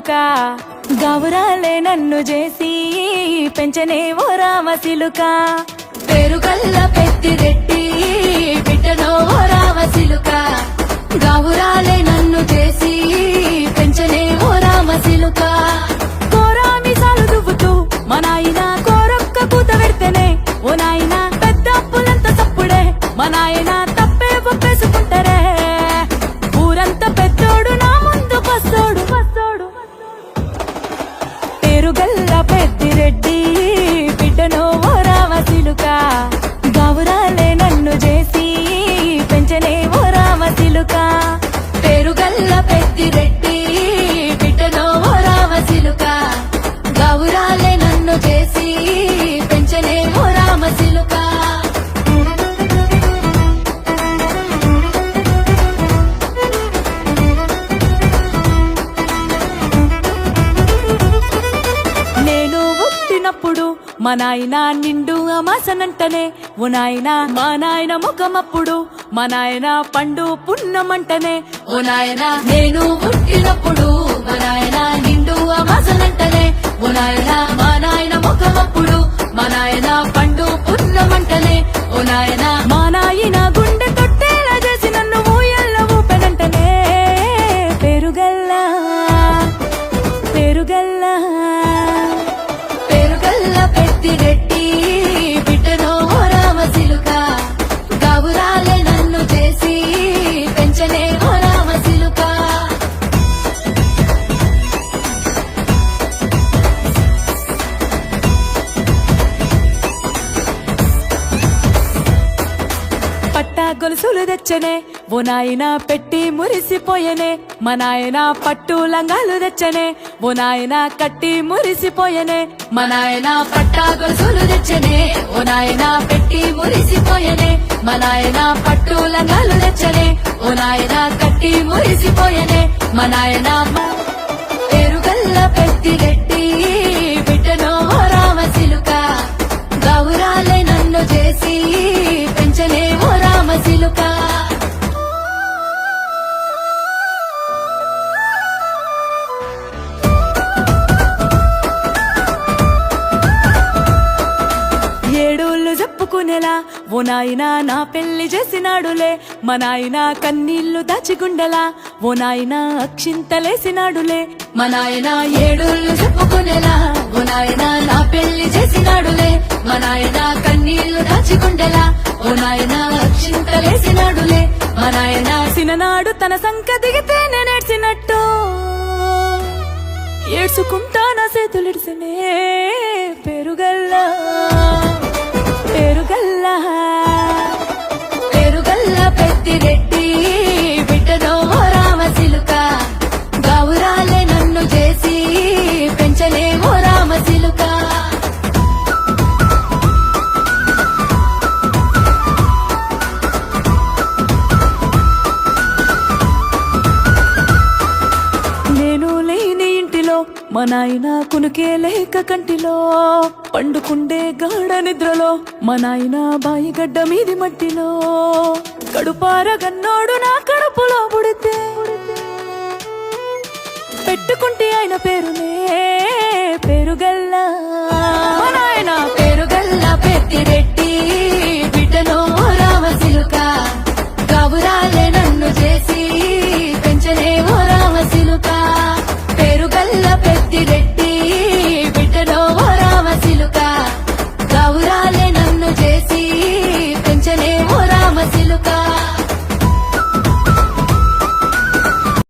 సిలుక గౌరాలే నన్ను చేసి పెంచనే ఓ రామ సిలుక పేరుగల్ల పెద్దిరెడ్డి బిడ్డనో ఓ రామ సిలుక గౌరాలే నన్ను చేసి పెంచనే ఓ రామ సిలుక కోరామి సాలు దువ్వుతూ మా నాయన కోరొక్క కూత పెడితేనే ఓ నాయన పెద్ద అప్పులంత తప్పుడే మా నాయన తప్పే ఒప్పేసుకుంటారే ఊరంతా పెద్దోడు నా ముందు పస్తోడు పేరుగల్ల పెద్దిరెడ్డి బిడ్డనో ఓ రామ సిలుక గౌరాలే నన్ను చేసి పెంచనే ఓ రామ సిలుక పేరుగల్ల పెద్దిరెడ్డి బిడ్డనో ఓ రామ సిలుక గౌరాలే నన్ను చేసి పెంచనే ఓ రామ సిలుక నేను పుట్టినప్పుడు మా నాయన నిండు అమాసనంటనే ఓ నాయన మా నాయన ముఖమప్పుడు మా నాయన పండు పున్నమంటనే ఓ నాయన నేను పుట్టినప్పుడు మా నాయన నిండు అమాసనంటనే ఓ నాయన మా నాయన ముఖమప్పుడు మా నాయన పండు పున్నమంటనే ఓ నాయన మా నాయన గుండె తొట్టేలా చేసి నన్ను ఊయల్ల ఊపెనంటనే పేరుగల్లా పేరుగల్ల పెద్దిరెడ్డి బిడ్డనో ఓ రామ సిలుక గౌరాలే నన్ను చేసి పెంచనే ఓ రామ సిలుక పట్టా గొలుసులు తెచ్చనే ఓ నాయన పెట్టి మురిసిపోయనే మా నాయన పట్టు లంగాలు తెచ్చనే ఓ నాయన కట్టి మురిసిపోయనే మా నాయన పట్టా గొలుసులు తెచ్చనే ఓ నాయన పెట్టి మురిసిపోయనే మా నాయన పట్టు లంగాలు తెచ్చనే ఓ నాయన కట్టి మురిసిపోయనే మా నాయన పేరుగల్ల పెద్దిరెడ్డి బిడ్డనో ఓ రామ సిలుక గౌరాలే నన్ను చేసి పెంచనే ఓ రామ సిలుక ఏడోళ్ళు చెప్పుకునేలా ఓ నాయన నా పెళ్లి చేసినాడులే మా నాయన కన్నీళ్లు దాచిగుండెలా ఓ నాయన అక్షింతలేసినాడులే మా నాయన ఏడుళ్ళు చెప్పుకునేలా ఓ నాయన నా పెళ్లి చేసినాడులే మా నాయన కన్నీళ్లు దాచికుండెలా ఓ నాయన అక్షింతలేసినాడులే మా నాయన సిననాడు తన సంక దిగితే నేనేడ్చినట్టు ఏడ్చుకుంటా నా చేతులిడిసినే పేరుగల్లా పేరుగల్లా పేరుగల్ల పెద్దిరెడ్డి బిడ్డనో ఓ రామ సిలుక గౌరాలే నన్ను చేసి పెంచలే ఓ రామ సిలుక నేను లేని ఇంటిలో మా నాయన కునుకే లేక కంటిలో పండుకుండే గాఢ నిద్రలో మా నాయన బాయిగడ్డ మీది మట్టిలో కడుపారగన్నోడు నా కడుపులో పుడితే పెట్టుకుంటే ఆయన పేరునే పేరుగల్లా